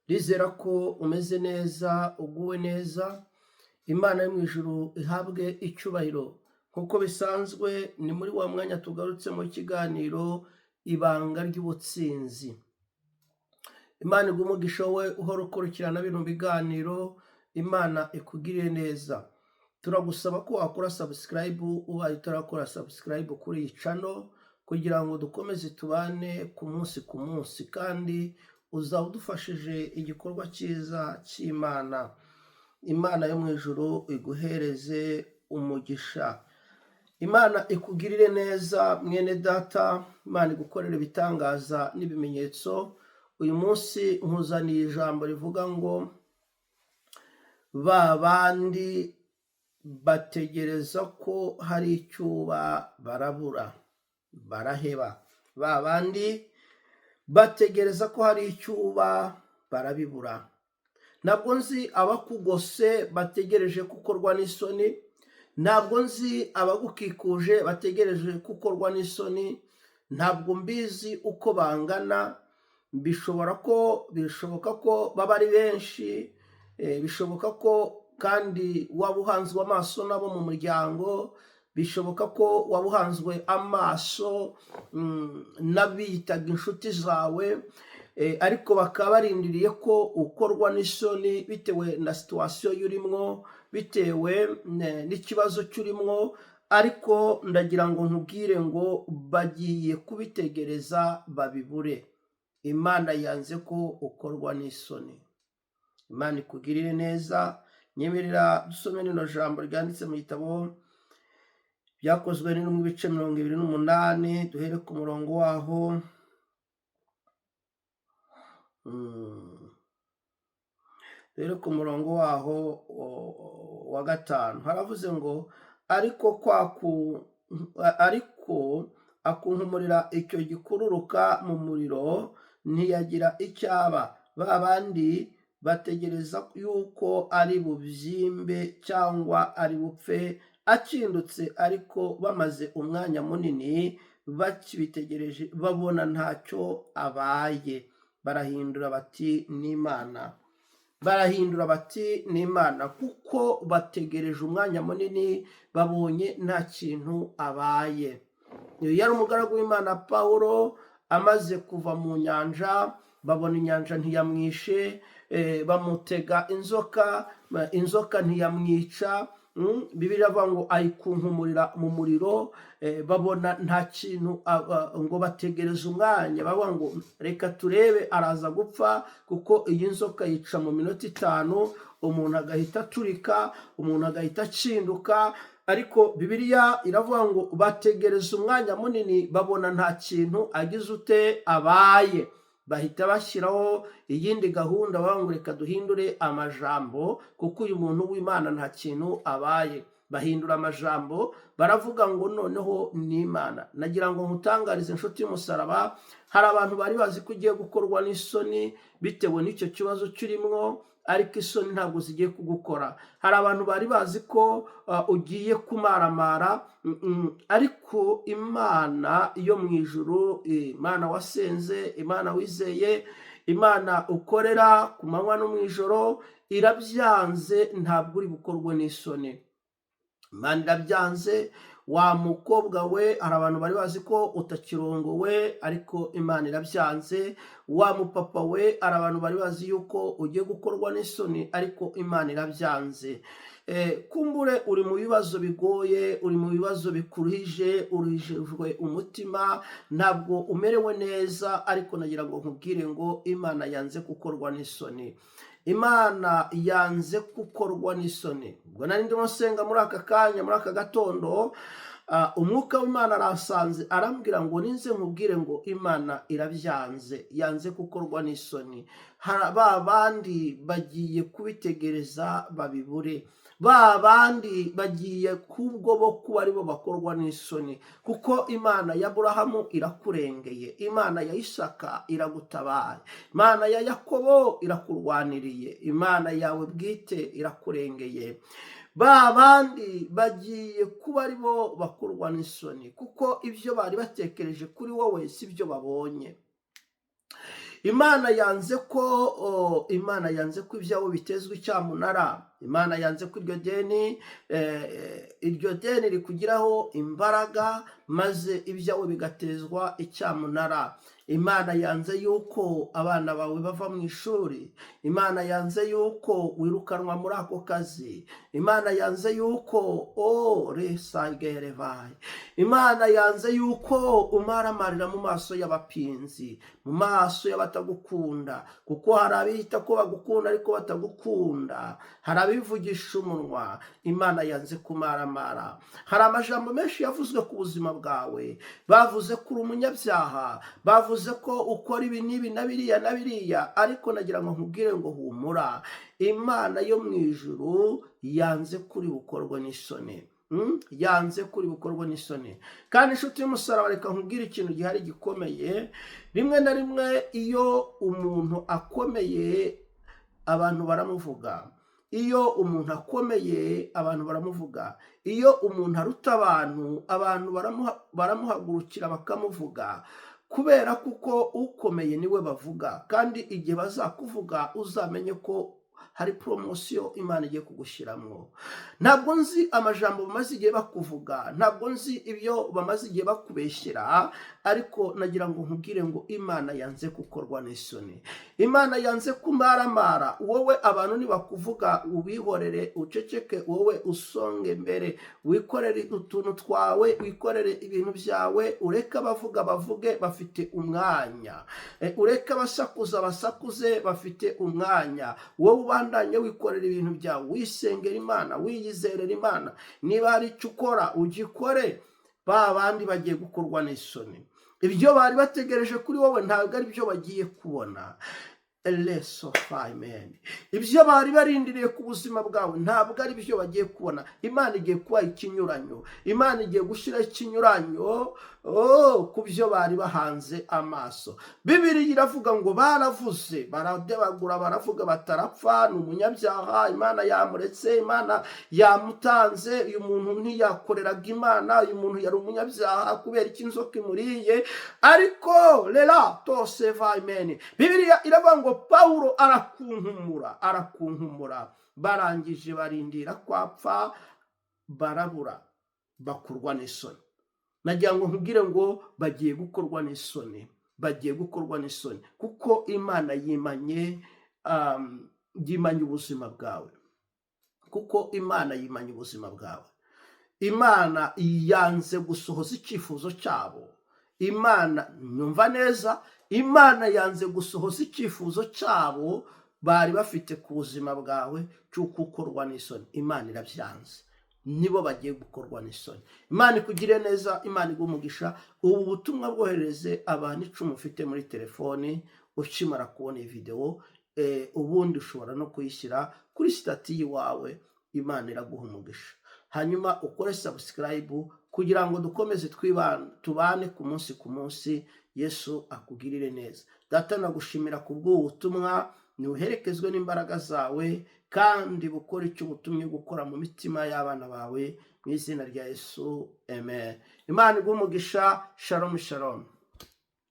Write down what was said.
Rizera ko umeze neza, uguwe neza. Imana yo mu ijuru ihabwe icyubahiro. Nk'uko bisanzwe ni muri wa mwanya tugarutse mu kiganiro ibanga ry'ubutsinzi. Imana iguhe umugisha wowe uhora ukurikirana bino biganiro. Imana ikugirire neza. Turagusaba ko wakora subscribe ubaye utarakora subscribe kuri iyi channel kugira ngo dukomeze tubane ku munsi kandi uzaba udufashije igikorwa cyiza cy'Imana. Imana yo mu ijuru iguhereze umugisha. Imana ikugirire neza mwene data. Imana igukorere ibitangaza n'ibimenyetso. Uyu munsi nkuzaniye ijambo rivuga ngo ba bandi bategereza ko hari icyuba barabura, baraheba. Ba bandi bategereza ko hari icyuba barabibura. Ntabwo nzi abakugose bategereje gukorwa n'isoni. Ntabwo nzi abagukikuje bategereje gukorwa n'isoni. Ntabwo mbizi uko bangana. Bishoboka ko baba ari benshi. Bishoboka ko kandi waba uhanzwe amaso nabo mu muryango. Bishoboka ko waba uhanzwe amaso n'abiyitaga inshuti zawe, ariko bakaba barindiriye ko ukorwa n'isoni bitewe na situwasiyo y'urimwo, bitewe n'ikibazo cy'urimwo. Ariko ndagira ngo nkubwire ngo bagiye kubitegereza babibure. Imana yanze ko ukorwa n'isoni. Imana ikugirire neza. Nyemerera dusome rino jambo ryanditse mu gitabo Byakozwe n'Intumwa ibice 28, duhere ku murongo waho wa 5. Haravuze ngo ariko akunkumurira icyo gikururuka mu muriro ntiyagira icyaba. Ba bandi bategereza yuko ari bubyimbe cyangwa ari bupfe akindutse, ariko bamaze umwanya munini bakibitegereje babona ntacyo abaye, barahindura bati n'Imana. Barahindura bati n'Imana kuko bategereje umwanya munini babonye nta kintu abaye. Yari umugaragu w'Imana Pawulo amaze kuva mu nyanja, babona inyanja ntiyamwishe, bamutega inzoka ntiyamwica. Bibiliya avuga ngo ayikunkumurira mu muriro, babona nta kintu, ngo bategereze umwanya, bavuga ngo reka turebe araza gupfa, kuko iyi nzoka yica mu minota 5, umuntu agahita aturika, umuntu agahita acinduka. Ariko Bibiliya iravuga ngo bategereza umwanya munini babona nta kintu agize ute abaye. Bahita bashyiraho iyindi gahunda, bavuga ngo reka duhindure amajambo kuko uyu muntu w'Imana nta kintu abaye. Bahindura amajambo, baravuga ngo noneho n'Imana. Nagira ngo nkutangarize inshuti y'umusaraba, hari abantu bari bazi ko ugiye gukorwa n'isoni bitewe n'icyo kibazo cy'urimwo, ariko isoni ntabwo zigiye kugukora. Hari abantu bari bazi ko ugiye kumaramara, ariko Imana yo mu ijuru, Imana wasenze, Imana wizeye, Imana ukorera ku manywa no mu ijoro, irabyanze. Ntabwo uri bukorwe n'isoni. Imana irabyanze. Wa mukobwa we, hari abantu bari bazi ko utakirongowe, ariko Imana irabyanze. Wa mupapa we, hari abantu bari bazi yuko ugiye gukorwa n'isoni, ariko Imana irabyanze. Kumbure uri mu bibazo bigoye, uri mu bibazo bikuruhije, uruhijwe umutima, ntabwo umerewe neza, ariko nagira ngo nkubwire ngo Imana yanze gukorwa n'isoni. Imana yanze gukorwa n'isoni. Ubwo nari ndimo nsenga muri aka kanya, muri aka gatondo, umwuka w'Imana arasanze arambwira ngo ninze nkubwire ngo Imana irabyanze, yanze gukorwa n'isoni. Ba bandi bagiye kubitegereza babibure. Ba bandi bagiye kubwo bo kuba aribo bakorwa n'isoni, kuko Imana ya Aburahamu irakurengeye, Imana ya Isaka iragutabaye, Imana ya Yakobo irakurwaniriye, Imana yawe bwite irakurengeye. Ba bandi bagiye kuba aribo bakorwa n'isoni, kuko ibyo bari batekereje kuri wowe si byo babonye. Imana yanze ko Imana yanze ko ibyawe bitezwa icyamunara. Imana yanze ko iryo deni rikugiraho imbaraga maze ibyawe bigatezwa icyamunara. Imana yanze yuko abana bawe bava mu ishuri. Imana yanze yuko wirukanwa muri ako kazi. Imana yanze yuko Imana yanze yuko umaramarira mu maso y'abapinzi, mu maso y'abatagukunda, kuko hari abita ko bagukunda ariko batagukunda, hari abivugisha umunwa. Imana yanze kumaramara. Hari amajambo menshi yavuzwe ku buzima bwawe, bavuze ko uri umunyabyaha, bavuze ko ukora ibi n'ibi na biriya na biriya, ariko nagira ngo nkubwire ngo humura, Imana yo mu ijuru yanze kuri bukorwa n'isoni. Yanze kuri bukorwa n'isoni. Kandi inshuti y'umusaraba, reka nkubwire ikintu gihari gikomeye. Rimwe na rimwe iyo umuntu akomeye abantu baramuvuga. Iyo umuntu akomeye abantu baramuvuga. Iyo umuntu aruta abantu baramuhagurukira bakamuvuga, kubera kuko ukomeye niwe bavuga. Kandi igihe bazakuvuga uzamenye ko hari promosiyo Imana igiye kugushyiramo. Ntabwo nzi amajambo bamaze igihe bakuvuga, ntabwo nzi ibyo bamaze igihe bakubeshyera, ariko nagira ngo nkubwire ngo Imana yanze gukorwa n'isoni. Imana yanze kumaramara. Wowe abantu nibakuvuga ubihorere, uceceke, wowe usonge mbere, wikorere utuntu twawe, wikorere ibintu byawe, ureke abavuga bavuge, bafite umwanya. Ureke abasakuza basakuze, bafite umwanya. Wowe ubandanye wikorera ibintu byawe, wisengera Imana, wiyizerera Imana. Niba hari icyo ukora ugikore. Ba bandi bagiye gukorwa n'isoni. Ibyo bari bategereje kuri wowe ntabwo ari byo bagiye kubona. Ibyo bari barindiriye ku buzima bwawe ntabwo ari byo bagiye kubona. Imana igiye kubaha ikinyuranyo. Imana igiye gushyiraho ikinyuranyo ku byo bari bahanze amaso. Bibiliya iravuga ngo baravuze, baradebagura, baravuga batarapfa, ni umunyabyaha, Imana yamuretse, Imana yamutanze, uyu muntu ntiyakoreraga Imana, uyu muntu yari umunyabyaha kubera iki inzoka imuriye. Ariko Bibiliya iravuga ngo Pawulo arakunkumura. Barangije barindira kwapfa, barabura, bakorwa n'isoni. Nagira ngo nkubwire ngo bagiye gukorwa n'isoni. Bagiye gukorwa n'isoni kuko Imana yimanye ubuzima bwawe. Kuko Imana yimanye ubuzima bwawe. Imana yanze gusohoza icyifuzo cyabo. Imana, nyumva neza, Imana yanze gusohoza icyifuzo cyabo bari bafite ku buzima bwawe cy'uko ukorwa n'isoni. Imana irabyanze. Nibo bagiye gukorwa n'isoni. Imana ikugire neza, Imana iguhe umugisha. Ubu butumwa bwohereze abantu 10 ufite muri telefoni ukimara kubona iyi video, ubundi ushobora no kuyishyira kuri stati yawe. Imana iraguha umugisha. Hanyuma ukore subscribe kugira ngo dukomeze tubane ku munsi. Yesu akugirire neza. Data, nagushimira kubw'ubu butumwa, niuherekezwe n'imbaraga zawe, kandi bukora icyo ubutumye gukora mu mitima y'abana bawe, mu izina rya Yesu, amen. Imana iguhe umugisha. Shalom shalom.